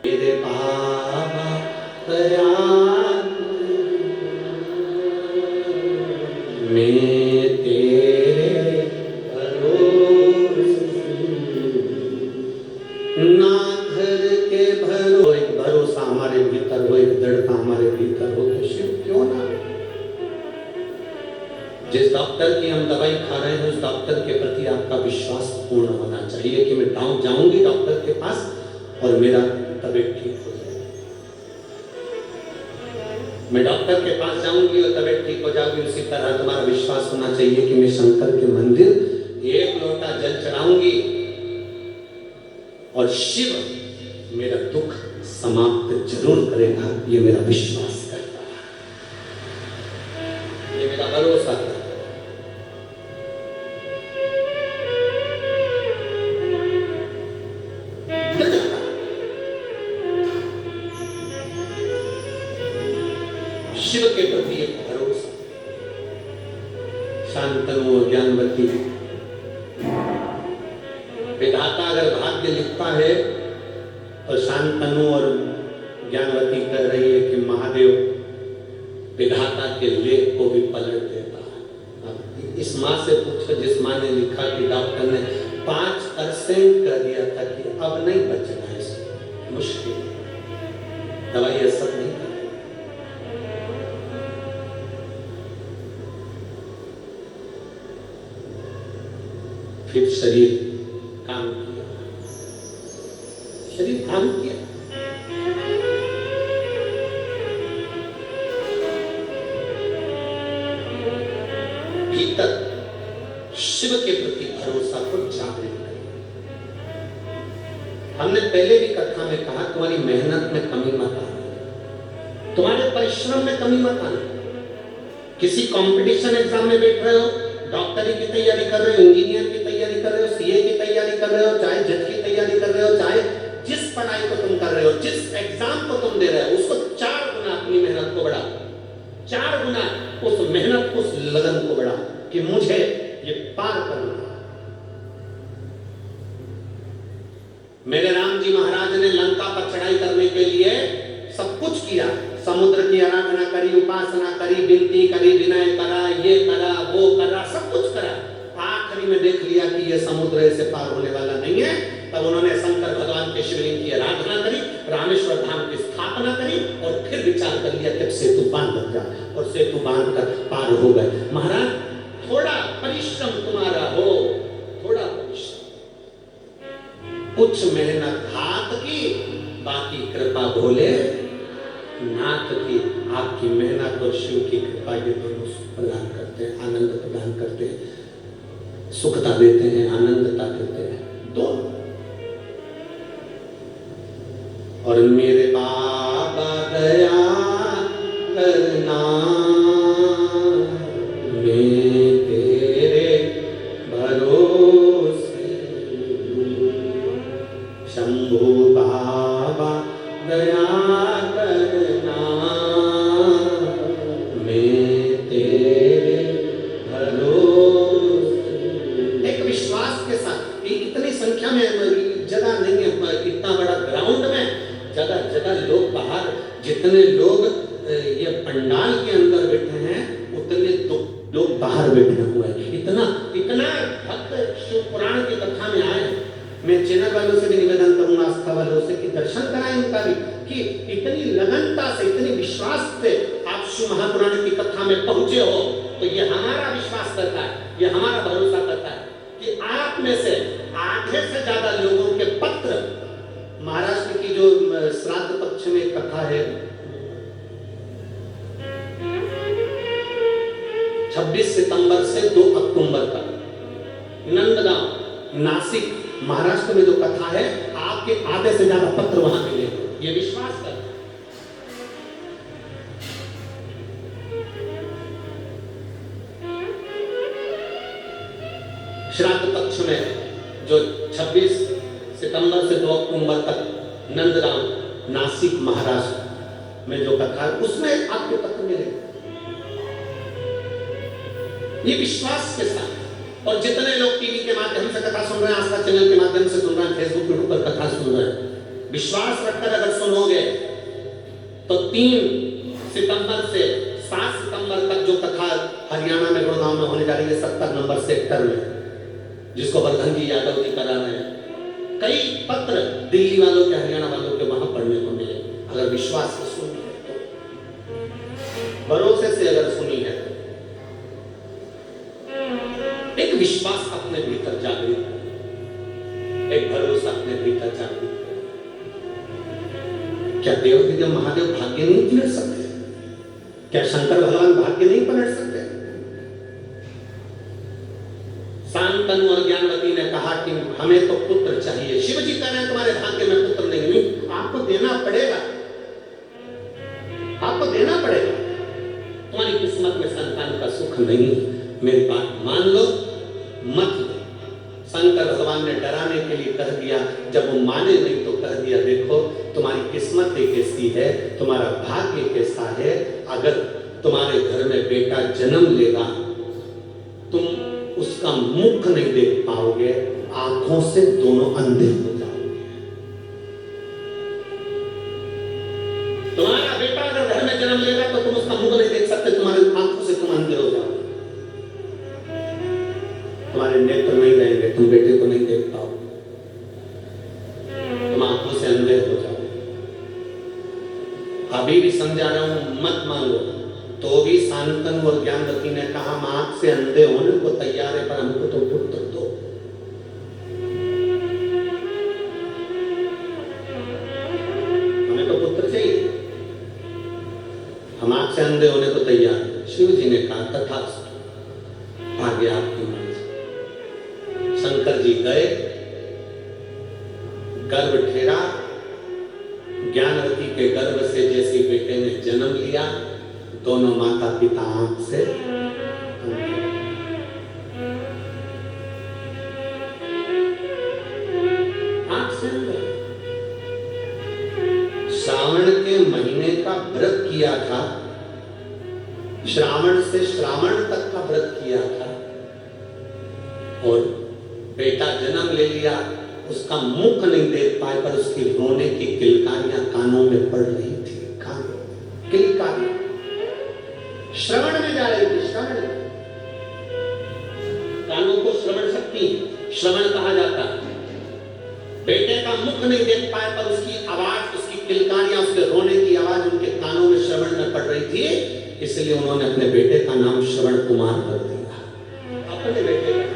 मेरे बाबा दयाल मैं तेरे भरोसे ना घर के भरो। एक भरोसा हमारे भीतर हो, एक दृढ़ता हमारे भीतर हो तो शिव क्यों ना। जिस डॉक्टर की हम दवाई खा रहे हैं उस डॉक्टर के प्रति आपका विश्वास पूर्ण होना चाहिए कि मैं जाऊंगी डॉक्टर के पास और मेरा तबीयत ठीक हो जाएगी। मैं डॉक्टर के पास जाऊंगी और तबीयत ठीक हो जाएगी। उसी तरह तुम्हारा विश्वास होना चाहिए कि मैं शंकर के मंदिर एक लोटा जल चढ़ाऊंगी और शिव मेरा दुख समाप्त जरूर करेगा। ये मेरा विश्वास करता है, ये मेरा भरोसा है। शिव के प्रति एक भरोसा। शांतनु और ज्ञानवती, विधाता अगर भाग्य लिखता है तो शांतनु और ज्ञानवती कह रही है कि महादेव विधाता के लेख को भी पलट देता है। अब इस माँ से पूछो जिस माँ ने लिखा कि डॉक्टर ने 5% कह दिया था कि अब नहीं बचना है, इसको मुश्किल दवाई असर नहीं कर। फिर शरीर काम किया, शरीर काम किया। भीतर शिव के प्रति भरोसा को जागृत करें। हमने पहले भी कथा में कहा तुम्हारी मेहनत में कमी मत आना, तुम्हारे परिश्रम में कमी मत आना। किसी कंपटीशन एग्जाम में बैठ रहे हो, डॉक्टरी की तैयारी कर रहे हो, इंजीनियर की तैयारी कर रहे हो, सीए की तैयारी कर रहे हो, चाहे जज की तैयारी कर रहे हो, चाहे जिस पढ़ाई को तुम कर रहे हो, जिस एग्जाम को तुम दे रहे हो, उसको 4 गुना अपनी मेहनत को बढ़ा, 4 गुना उस मेहनत उस लगन को बढ़ा कि मुझे ये पार करना है। मेरे राम जी महाराज ने लंका पर चढ़ाई करने के लिए सब कुछ किया, समुद्र की आराधना करी, उपासना करी, विनती करी, विनय करा, ये करा, वो करा, सब कुछ करा। आखिरी में देख लिया कि ये समुद्र ऐसे पार होने वाला नहीं है। तब उन्होंने शंकर भगवान के शिवलिंग की आराधना करी, रामेश्वर धाम की स्थापना करी और फिर विचार कर लिया कि सेतु बांध लग जा, और सेतु बांध कर पार हो गए। महाराज थोड़ा परिश्रम तुम्हारा हो, थोड़ा परिश्रम, कुछ मेहनत हाथ की, बाकी कृपा भोले नाथ की। आपकी मेहनत और शिव की कृपा ये दोनों सुख प्रदान करते हैं, आनंद प्रदान करते हैं, सुखता देते हैं, आनंदता देते हैं दोनों। और मेरे बाबा दया करना मैं तेरे भरोसे, शंभू बाबा दया करना मैं तेरे भरोसे। एक विश्वास के साथ, इतनी संख्या में जगह नहीं है, इतना बड़ा ग्राउंड में जगह जगह लोग बाहर, जितने लोग ये पंडाल के अंदर बैठे हैं उतने लोग बाहर बैठे हुए हैं। इतना इतना भक्त शिव पुराण की कथा में आए। मैं चैनल वालों से भी निवेदन करूंगा, आस्था वालों से, कि दर्शन कराएं उनका भी, कि इतनी लगनता से, इतनी विश्वास से आप शिव महापुराण की कथा में पहुंचे हो, तो ये हमारा विश्वास करता है, ये हमारा भरोसा करता है कि आप में से आधे से ज्यादा लोगों के पत्र, महाराष्ट्र की जो श्राद्ध पक्ष में कथा है 26 सितंबर से 2 अक्टूबर तक, नंदगांव नासिक महाराष्ट्र में जो कथा है, आपके आधे से ज्यादा पत्र वहां मिले, ये विश्वास कर। श्राद्ध पक्ष में जो 26 सितंबर से 2 अक्टूबर तक नंदगांव नासिक महाराष्ट्र में जो कथा है, उसमें आपके पत्र मिले, ये विश्वास के साथ। और जितने लोग टीवी के माध्यम से कथा सुन रहे हैं, आस्था चैनल के माध्यम से सुन रहे हैं, फेसबुक यूट्यूब पर कथा सुन रहे हैं, विश्वास रखकर अगर सुनोगे तो 3 सितंबर से 7 सितंबर तक जो कथा हरियाणा में गुड़गांव में होने जा रही है 70 नंबर सेक्टर में, जिसको वर्धन जी यादव जी करा रहे हैं, कई पत्र दिल्ली वालों के हरियाणा वालों के वहां पढ़ने को मिले। अगर विश्वास से सुनी है तो, भरोसे से अगर सुनी है तो, एक विश्वास अपने भीतर जागृत है, एक भरोसा अपने भीतर जागृत है। क्या देव महादेव भाग्य नहीं पलट सकते? क्या शंकर भगवान भाग्य नहीं पलट सकते? शांतनु और ज्ञानवती ने कहा कि हमें तो पुत्र चाहिए। शिव जी कह रहे हैं तुम्हारे भाग्य में पुत्र नहीं, आपको देना पड़ेगा, आपको देना पड़ेगा। तुम्हारी किस्मत में संतान का सुख नहीं, मेरी बात मान लो, मत लो। शंकर भगवान ने डराने के लिए कह दिया, जब वो माने नहीं तो कह दिया देखो तुम्हारी किस्मत कैसी है, तुम्हारा भाग्य कैसा है। अगर तुम्हारे घर में बेटा जन्म लेगा तुम उसका मुख नहीं देख पाओगे, आंखों से दोनों अंधे हो जाओगे। तुम्हारा बेटा अगर घर में जन्म लेगा तो तुम उसका मुख नहीं देख सकते, तुम्हारे आंखों से तुम अंधे हो जाओगे, तुम्हारे नेत्र नहीं रहेंगे, तुम बेटे को नहीं देख पाओगे, तुम आंखों से अंधे हो जाओगे। अभी भी समझा रहा हूं, मत मांगो। तो भी शांतनु और ज्ञानवती ने कहा हम आंख से अंधे होने को तैयार है, पर हमको तो पुत्र दो। हमें तो पुत्र चाहिए, हम आंख से अंधे होने को तैयार हैं। शिव जी ने कहा तथास्तु, आगे आपकी मर्जी। शंकर जी गए, गर्भ ठेरा, ज्ञानवती के गर्भ से जैसे बेटे ने जन्म लिया, दोनों माता पिता आंख से श्रावण के महीने का व्रत किया था, श्रावण से श्रावण तक का व्रत किया था, और बेटा जन्म ले लिया, उसका मुख नहीं देख पाए, पर उसकी रोने की किलकारियां कानों में पड़ रही थी। किलकारियां श्रवण में जा रही थी, श्रवण। कानों को श्रवण शक्ति श्रवण कहा जाता है। बेटे का मुख नहीं देख पाए, पर उसकी आवाज, उसकी किलकारियां, उसके रोने की आवाज उनके कानों में श्रवण में पड़ रही थी, इसलिए उन्होंने अपने बेटे का नाम श्रवण कुमार कर दिया। अपने बेटे का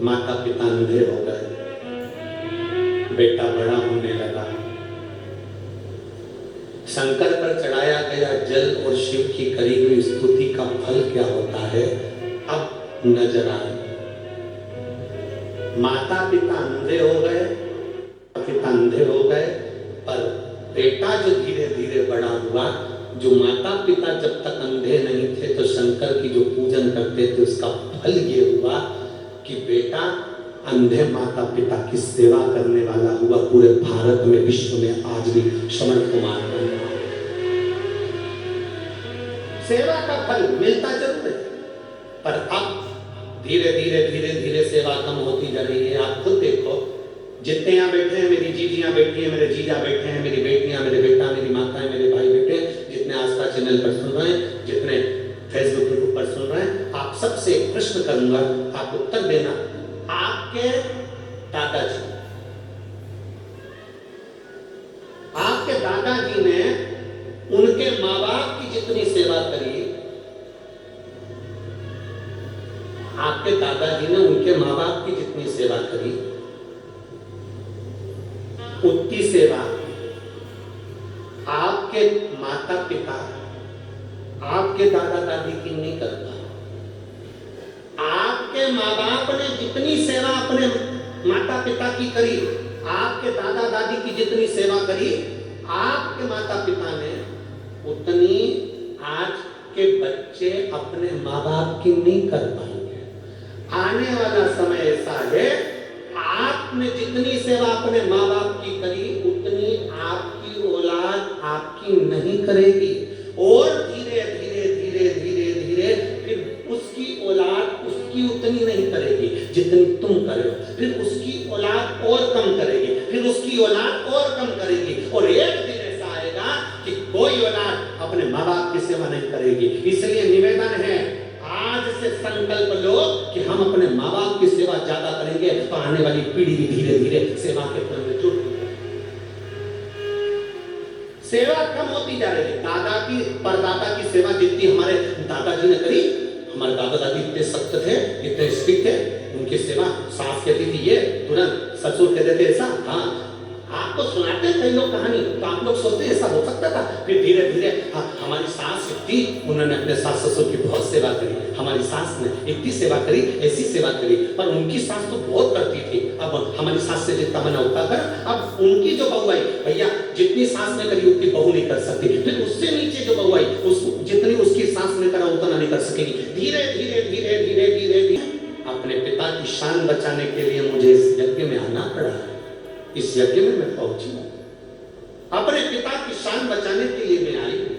माता पिता अंधे हो गए, बेटा बड़ा होने लगा। शंकर पर चढ़ाया गया जल और शिव की करी हुई स्तुति का फल क्या होता है अब नजर आए। माता पिता अंधे हो गए, पिता अंधे हो गए, पर बेटा जो धीरे धीरे बड़ा हुआ, जो माता पिता जब तक अंधे नहीं थे तो शंकर की जो पूजन करते थे, उसका फल ये हुआ कि बेटा अंधे माता पिता की सेवा करने वाला हुआ। पूरे भारत में, विश्व में आज भी श्रवण कुमार बन रहा है। सेवा का फल मिलता जरूर है, पर अब धीरे धीरे धीरे धीरे सेवा कम होती जा रही है। आप खुद देखो, जितने यहाँ बैठे हैं, मेरी जीजियां बैठी हैं, मेरे जीजा बैठे हैं, मेरी बेटियां, मेरे बेटा, मेरी माताएं, मेरे भाई बैठे हैं, जितने आस्था चैनल पर सुन रहे हैं, जितने फेसबुक ग्रुप पर सुन रहे हैं, आप सबसे एक प्रश्न करूंगा, आप उत्तर देना। आपके दादाजी, आपके दादाजी ने उनके माँ बाप की जितनी सेवा करी, आपके दादाजी ने उनके माँ बाप की जितनी सेवा करी, उतनी सेवा आपके माता पिता, आपके दादा दादी की नहीं कर पाए। आपके माँ बाप ने जितनी सेवा अपने माता पिता की करी, आपके दादा दादी की जितनी सेवा करी, आपके माता पिता ने उतनी आज के बच्चे अपने माँ बाप की नहीं कर पाएंगे। आने वाला समय ऐसा है, आपने जितनी सेवा अपने माँ बाप की करी, उतनी आपकी औलाद आपकी नहीं करेगी। और धीरे धीरे धीरे धीरे धीरे फिर उसकी औलाद उसकी उतनी नहीं करेगी जितनी तुम करे हो, फिर उसकी औलाद और कम करेगी, फिर उसकी औलाद और कम करेगी, और एक दिन ऐसा आएगा कि कोई औलाद अपने माँ बाप की सेवा नहीं करेगी। इसलिए निवेदन है, आज से संकल्प लो कि हम अपने माँ बाप की सेवा ज्यादा करेंगे, तो आने वाली पीढ़ी भी धीरे धीरे सेवा के क्रम में जुड़। सेवा कम होती जा रही है। दादा की परदादा की सेवा जितनी हमारे दादाजी ने करी, हमारे दादा दादी इतने सख्त थे, इतने स्ट्रिक्ट थे, उनकी सेवा सास कहती थी ये, तुरंत ससुर कहते थे ऐसा। हाँ, आपको सुनाते हैं कई लोग कहानी, तो आप लोग सोचते ऐसा हो सकता था। फिर धीरे धीरे हमारी सास थी, उन्होंने अपने सास ससुर की बहुत सेवा करी, हमारी सास ने इतनी सेवा करी, ऐसी सेवा करी, पर उनकी सास तो बहुत करती थी। अब हमारी सास से जितना मना उतना कर, अब उनकी जो बहू आई, भैया जितनी सास ने करी उतनी बहू नहीं कर सकती, फिर उससे नीचे जो बहू आई उसको जितनी उसकी सास ने करा उतना नहीं कर सकेगी। धीरे धीरे धीरे धीरे धीरे धीरे अपने पिता की शान बचाने के लिए मुझे इस यज्ञ में आना पड़ा। इस यज्ञ में मैं पहुंची हूं, अपने पिता की शान बचाने के लिए मैं आई हूं,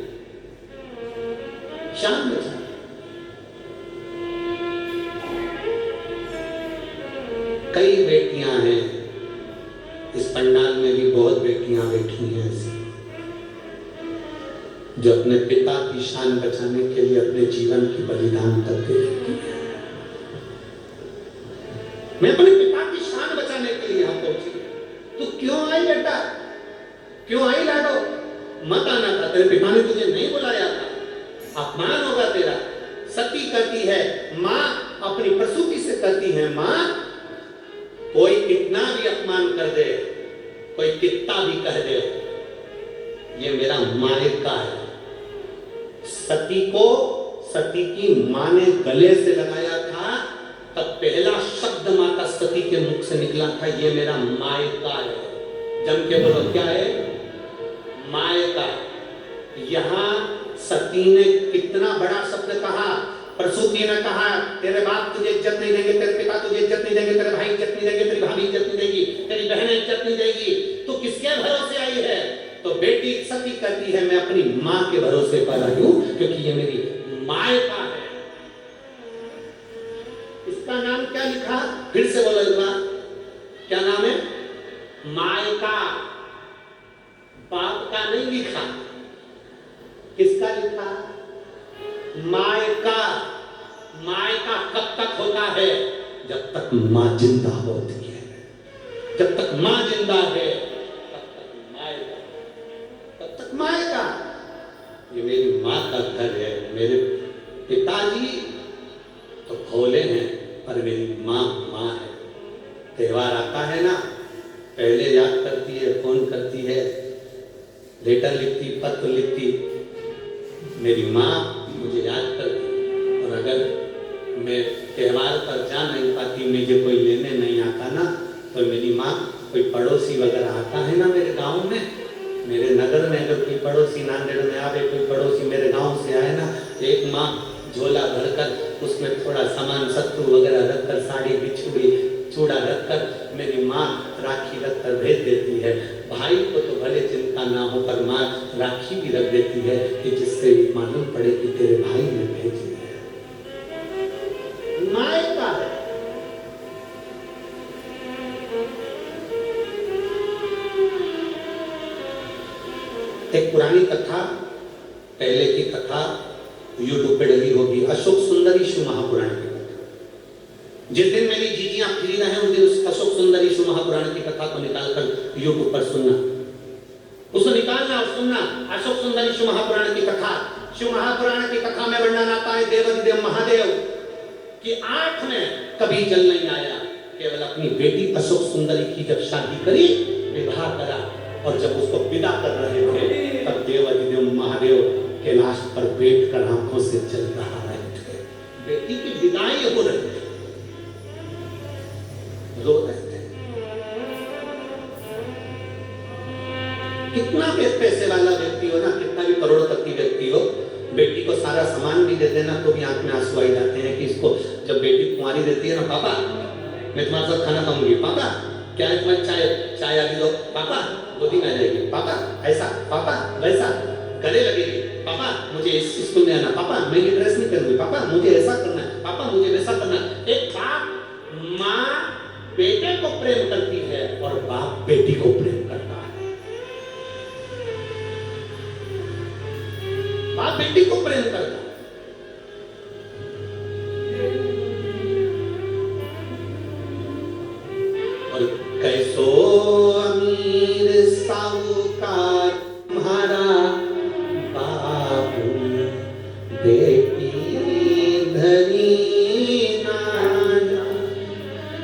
शान बचाने। कई बेटियां हैं इस पंडाल में भी, बहुत बेटियां बैठी हैं ऐसी जो अपने पिता की शान बचाने के लिए अपने जीवन की बलिदान तक दे देती है। मैं अपने पिता की शान बचाने के लिए यहां पहुंची। तू क्यों आई बेटा, क्यों आई लाडो? मत आना था, तेरे पिता ने तुझे नहीं बुलाया था, अपमान होगा तेरा। सती करती है माँ, अपनी प्रसूति से करती है माँ। कोई कितना भी अपमान कर दे, कोई कितना भी कह दे, ये मेरा मायका है। सती को सती की माँ ने गले से लगाया था, तब पहला शब्द माता सती के मुख से निकला था, ये मेरा मायका है। जम के बोलो, क्या है? मायका। यहां सती ने कितना बड़ा शब्द कहा। प्रसूति ने कहा, तेरे बाप तुझे इज्जत नहीं देंगे, तेरे पिता तुझे इज्जत नहीं देंगे, तेरे भाई इज्जत नहीं देंगे, तेरी भाभी इज्जत नहीं देगी, तेरी बहन इज्जत नहीं देगी। तो किसके भरोसे आई है? तो बेटी सती कहती है, मैं अपनी माँ के भरोसे पर आई हूं, क्योंकि ये मेरी मायका है। इसका नाम क्या लिखा? फिर से बोलो एक बार, क्या नाम है? मायका। बाप का नहीं लिखा, किसका लिखा? मायका। मायका कब तक होता है? जब तक मां जिंदा होती है। जब तक मां जिंदा है तब तक मायका, तब तक मायका। ये मेरी मां का घर है। मेरे पिताजी तो भोले हैं, पर मेरी मां मां है। त्योहार आता है ना, पहले याद करती है, फोन करती है, लेटर लिखती, पत्र लिखती। मेरी माँ मुझे याद करती। और अगर मैं त्योहार पर जा नहीं पाती, मुझे कोई लेने नहीं आता ना, तो मेरी माँ, कोई पड़ोसी वगैरह आता है ना मेरे गांव में, मेरे नगर में अगर कोई पड़ोसी नांदेड़ में आवे, कोई पड़ोसी मेरे गांव से आए ना, एक माँ झोला भरकर उसमें थोड़ा सामान सत्तू वगैरह रखकर, साड़ी बिछुड़ी चूड़ा रखकर मेरी माँ राखी रखकर भेज देती है। भाई को तो भले चिंता ना हो, पर माँ राखी भी रख देती है कि जिससे मालूम पड़े कि तेरे भाई ने भेजी है। मायका है। एक पुरानी कथा, पहले की कथा यूट्यूब पे डली होगी, अशोक सुंदरी शिव महापुराण की कथा। जिस दिन मेरी जीजियां फ्री रहे उस दिन उस अशोक सुंदरी शिव महापुराण की कथा को निकालकर यूट्यूब पर सुनना, उसको निकालना और सुनना। अशोक सुंदरी शिव महापुराण की कथा। शिव महापुराण की कथा में वर्णन आता है देवाधिदेव महादेव की आंख में कभी जल नहीं आया, केवल अपनी बेटी अशोक सुंदरी की जब शादी करी, विवाह करा, और जब उसको विदा कर रहे थे, तब देवाधिदेव महादेव कैलाश पर बैठकर आंखों से जल रहा रहे थे। बेटी की विदाई हो रही थी, रो रहे थे। कितना भी पैसे वाला व्यक्ति हो ना, कितना भी करोड़पति व्यक्ति हो, बेटी को सारा सामान भी दे देना तो भी आंख में आंसू आ जाते हैं कि इसको जब बेटी कुंवारी देती है ना, पापा मैं तुम्हारे साथ खाना खाऊंगी, पापा क्या है तुम्हारी चाय आ गई, पापा गोदी में आ जाएगी, पापा ऐसा, पापा वैसा, गले लगेगी, पापा मुझे इस स्कूल में आना, पापा मैं ये ड्रेस नहीं पहनूंगी, पापा मुझे ऐसा करना है, पापा मुझे वैसा करना है। एक बाप माँ बेटे को प्रेम करती है और बाप बेटी को प्रेम करता है। बाप बेटी को प्रेम करता है।